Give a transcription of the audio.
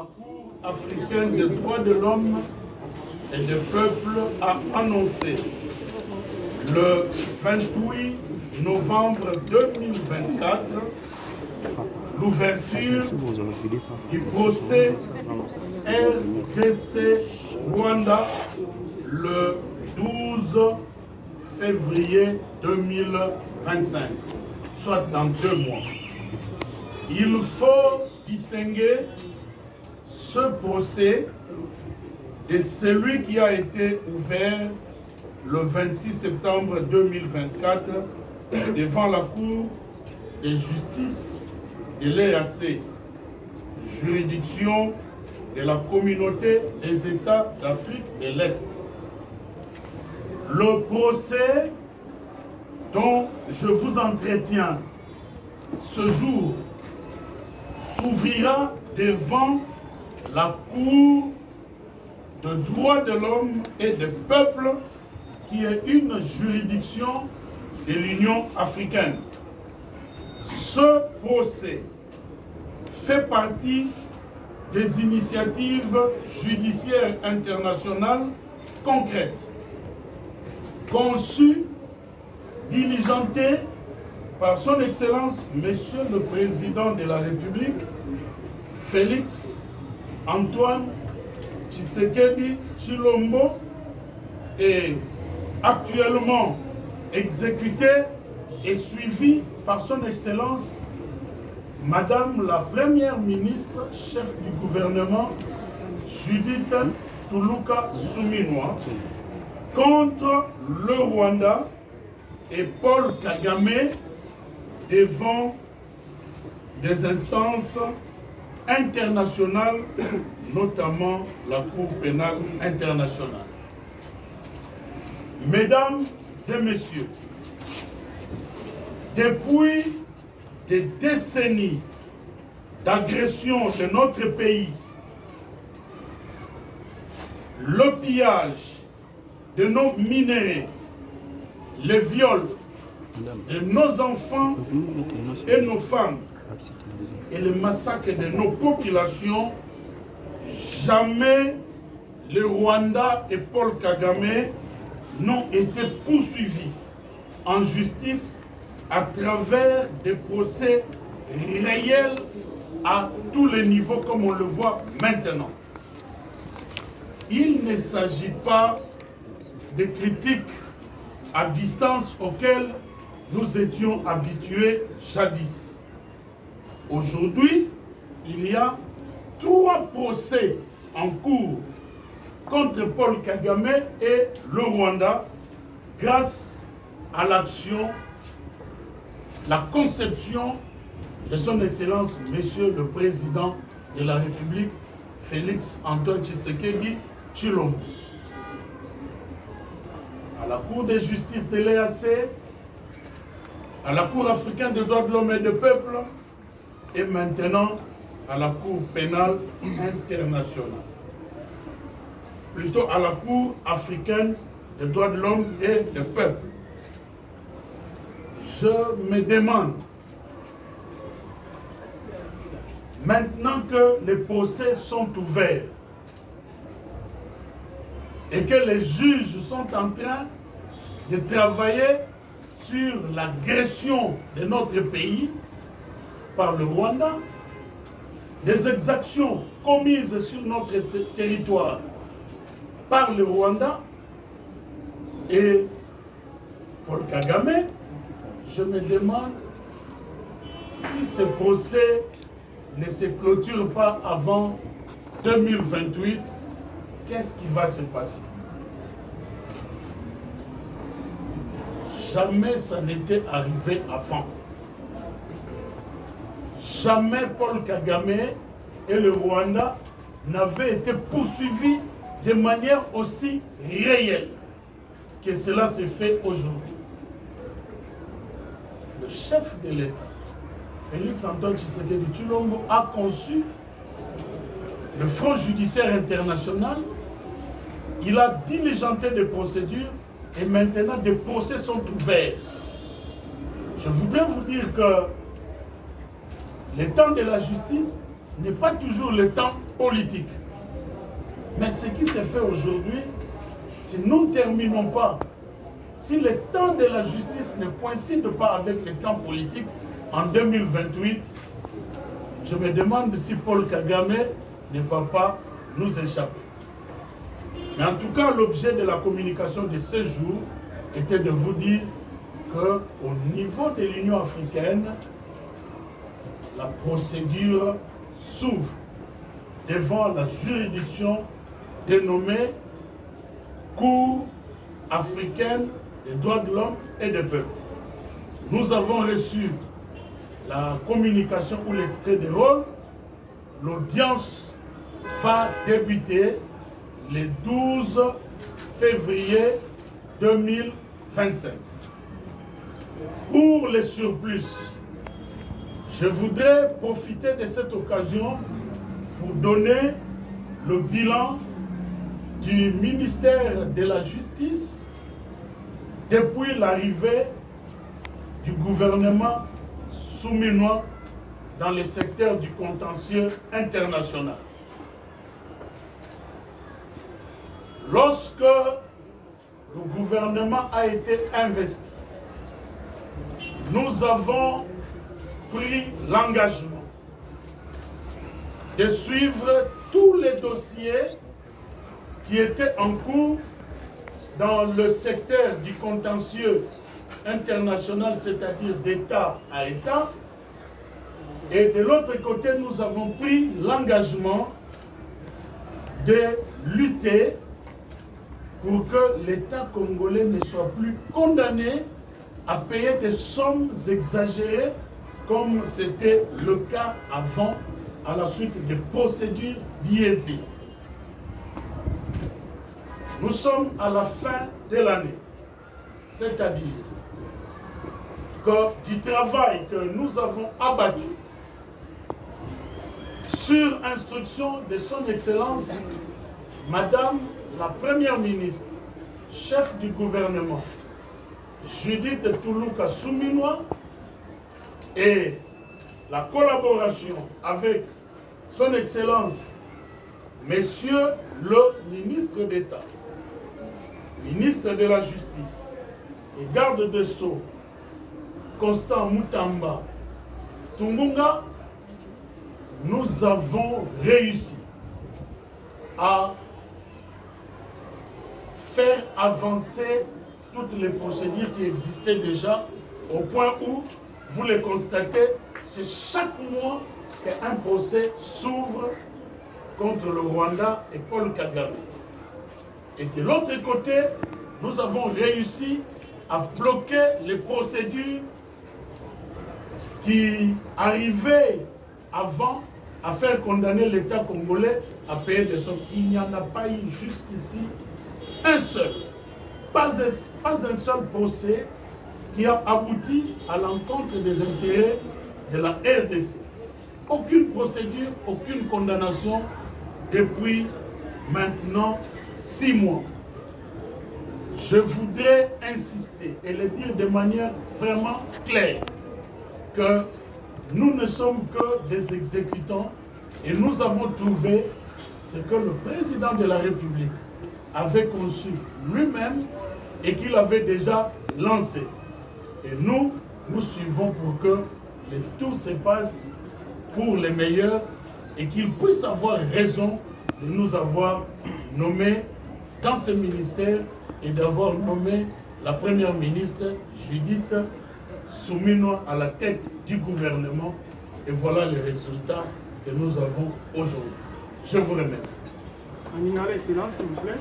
la Cour africaine des droits de l'homme et des peuples a annoncé le 28 novembre 2024 l'ouverture du procès RDC Rwanda le 12 février 2025, soit dans 2 mois. Il faut distinguer ce procès de celui qui a été ouvert le 26 septembre 2024 devant la Cour de justice de l'EAC, juridiction de la communauté des États d'Afrique de l'Est. Le procès dont je vous entretiens ce jour s'ouvrira devant la Cour de droits de l'homme et des peuples qui est une juridiction de l'Union africaine. Ce procès fait partie des initiatives judiciaires internationales concrètes, conçues, diligentées par son Excellence, Monsieur le Président de la République, Félix Antoine Tshisekedi Tshilombo, et actuellement exécutée et suivie par son Excellence, Madame la Première ministre, chef du gouvernement, Judith Tuluka Suminwa, contre le Rwanda et Paul Kagame devant des instances internationales, notamment la Cour pénale internationale. Mesdames et messieurs, depuis des décennies d'agression de notre pays, le pillage de nos minéraux, les viols de nos enfants et nos femmes et le massacre de nos populations, jamais le Rwanda et Paul Kagame n'ont été poursuivis en justice à travers des procès réels à tous les niveaux comme on le voit maintenant. Il ne s'agit pas de critiques à distance auxquelles nous étions habitués jadis. Aujourd'hui, il y a 3 procès en cours contre Paul Kagame et le Rwanda grâce à l'action, la conception de son Excellence, Monsieur le Président de la République, Félix Antoine Tshisekedi Tshilombo. À la Cour de justice de l'EAC, à la Cour africaine des droits de l'homme et des peuples, et maintenant à la Cour pénale internationale. Plutôt à la Cour africaine des droits de l'homme et des peuples. Je me demande, maintenant que les procès sont ouverts et que les juges sont en train de travailler sur l'agression de notre pays par le Rwanda, des exactions commises sur notre territoire par le Rwanda et Paul Kagame, je me demande si ce procès ne se clôture pas avant 2028, qu'est-ce qui va se passer? Jamais ça n'était arrivé avant. Jamais Paul Kagame et le Rwanda n'avaient été poursuivis de manière aussi réelle que cela se fait aujourd'hui. Le chef de l'État, Félix Antoine Tshisekedi Tshilombo, a conçu le Front judiciaire international. Il a diligenté des procédures et maintenant des procès sont ouverts. Je voudrais vous dire que le temps de la justice n'est pas toujours le temps politique. Mais ce qui s'est fait aujourd'hui, si nous ne terminons pas, si le temps de la justice ne coïncide pas avec le temps politique, en 2028, je me demande si Paul Kagame ne va pas nous échapper. Mais en tout cas, l'objet de la communication de ce jour était de vous dire qu'au niveau de l'Union africaine, la procédure s'ouvre devant la juridiction dénommée Cour africaine des droits de l'homme et des peuples. Nous avons reçu la communication ou l'extrait des rôles. L'audience va débuter le 12 février 2025. Pour les surplus, je voudrais profiter de cette occasion pour donner le bilan du ministère de la Justice depuis l'arrivée du gouvernement souminois dans le secteur du contentieux international. Lorsque le gouvernement a été investi, nous avons pris l'engagement de suivre tous les dossiers qui étaient en cours dans le secteur du contentieux international, c'est-à-dire d'État à État. Et de l'autre côté, nous avons pris l'engagement de lutter pour que l'État congolais ne soit plus condamné à payer des sommes exagérées comme c'était le cas avant, à la suite des procédures biaisées. Nous sommes à la fin de l'année, c'est-à-dire que du travail que nous avons abattu sur instruction de son Excellence, Madame la Première ministre, chef du gouvernement, Judith Toulouka Souminois, et la collaboration avec son Excellence, Monsieur le ministre d'État, ministre de la Justice et garde des Sceaux, Constant Moutamba Tungunga, nous avons réussi à faire avancer toutes les procédures qui existaient déjà, au point où, vous le constatez, c'est chaque mois qu'un procès s'ouvre contre le Rwanda et Paul Kagame. Et de l'autre côté, nous avons réussi à bloquer les procédures qui arrivaient avant à faire condamner l'État congolais à payer des sommes. Il n'y en a pas eu jusqu'ici un seul, pas un seul procès qui a abouti à l'encontre des intérêts de la RDC. Aucune procédure, aucune condamnation depuis maintenant 6 mois. Je voudrais insister et le dire de manière vraiment claire que nous ne sommes que des exécutants et nous avons trouvé ce que le président de la République avait conçu lui-même et qu'il avait déjà lancé. Et nous suivons pour que le tout se passe pour les meilleurs et qu'il puisse avoir raison de nous avoir nommés dans ce ministère et d'avoir nommé la première ministre Judith Souminois à la tête du gouvernement. Et voilà les résultats que nous avons aujourd'hui. Je vous remercie. Un Excellence, s'il vous plaît.